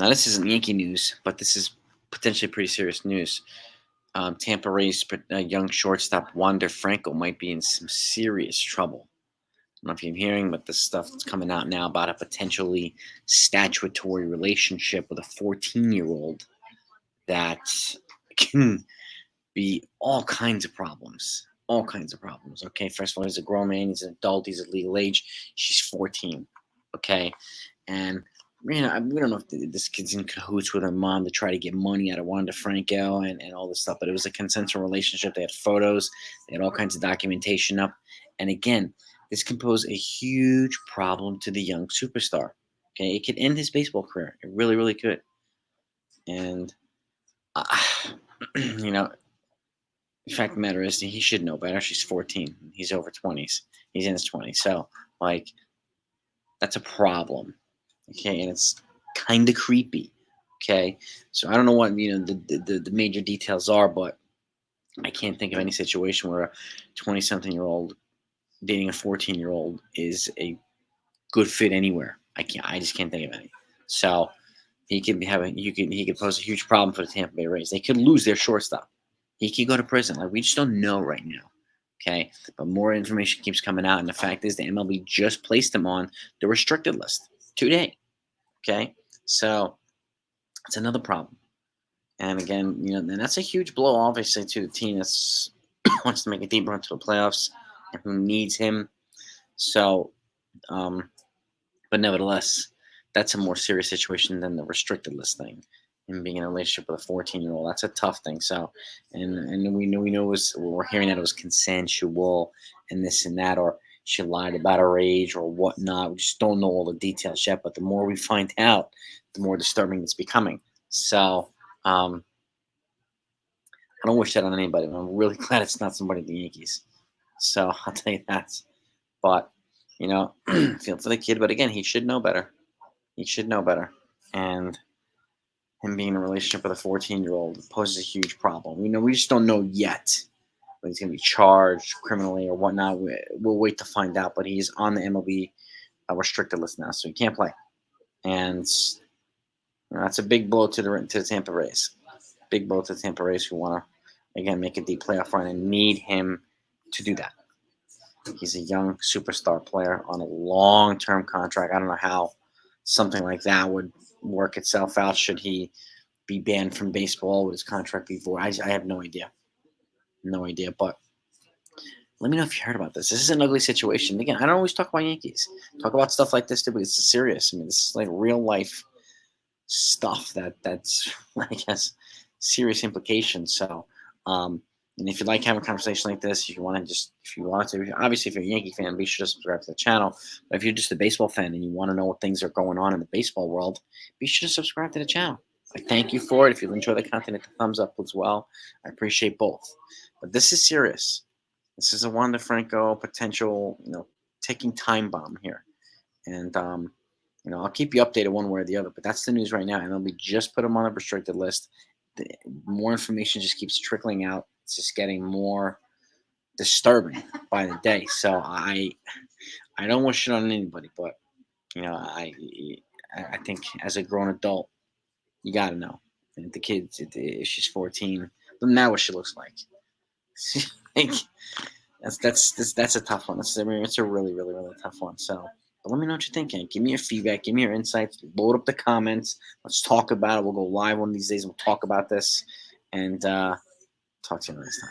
Now, this isn't Yankee news, but this is potentially pretty serious news. Tampa Ray's young shortstop Wander Franco might be in some serious trouble. I don't know if you're hearing, but this stuff that's coming out now about a potentially statutory relationship with a 14-year-old that can be all kinds of problems. All kinds of problems. Okay, first of all, he's a grown man. He's an adult. He's at legal age. She's 14. Okay, and we don't know if this kid's in cahoots with her mom to try to get money out of Wanda Franco and all this stuff. But it was a consensual relationship. They had photos. They had all kinds of documentation up. And again, this can pose a huge problem to the young superstar. Okay, it could end his baseball career. It really, really could. And you know, the fact of the matter is, he should know better. She's 14. He's over 20s. He's in his 20s. So, like, that's a problem. Okay, and it's kind of creepy. Okay, so I don't know what the major details are, but I can't think of any situation where a 20-something-year-old dating a 14-year-old is a good fit anywhere. I just can't think of any. So he could he could pose a huge problem for the Tampa Bay Rays. They could lose their shortstop. He could go to prison. Like, we just don't know right now. Okay, but more information keeps coming out, and the fact is, the MLB just placed him on the restricted list today. Okay, so it's another problem. And again, and that's a huge blow, obviously, to the team that wants to make a deep run to the playoffs and who needs him. So, but nevertheless, that's a more serious situation than the restricted list thing. And being in a relationship with a 14-year-old, that's a tough thing. So, and we know we're hearing that it was consensual and this and that, or she lied about her age or whatnot. We just don't know all the details yet. But the more we find out, the more disturbing it's becoming. So, I don't wish that on anybody. I'm really glad it's not somebody in the Yankees. So I'll tell you that. But feel for the kid. But again, he should know better. He should know better. And him being in a relationship with a 14-year-old poses a huge problem. We just don't know yet when he's going to be charged criminally or whatnot. We'll wait to find out. But he's on the MLB restricted list now, so he can't play. And that's a big blow to the Tampa Rays. Big blow to the Tampa Rays, who want to, again, make a deep playoff run and need him to do that. He's a young superstar player on a long-term contract. I don't know how something like that would work itself out. Should he be banned from baseball? Would his contract be void? I have no idea. No idea. But let me know if you heard about this. This is an ugly situation. Again, I don't always talk about Yankees. Talk about stuff like this too, but it's serious. I mean, this is like real life stuff that's I guess serious implications. So, and if you like having a conversation like this, if you want to, obviously, if you're a Yankee fan, be sure to subscribe to the channel. But if you're just a baseball fan and you want to know what things are going on in the baseball world, be sure to subscribe to the channel. I thank you for it. If you enjoy the content, hit the thumbs up as well. I appreciate both. But this is serious. This is a Wander Franco potential, ticking time bomb here. And, I'll keep you updated one way or the other. But that's the news right now. MLB just put him on the restricted list. More information just keeps trickling out. It's just getting more disturbing by the day. So I don't wish it on anybody, but I think as a grown adult, you got to know. And the kid, if she's 14, doesn't matter what she looks like. Like, that's a tough one. It's a really, really, really tough one. So, but let me know what you're thinking. Give me your feedback. Give me your insights. Load up the comments. Let's talk about it. We'll go live one of these days. We'll talk about this. And talk to you next time.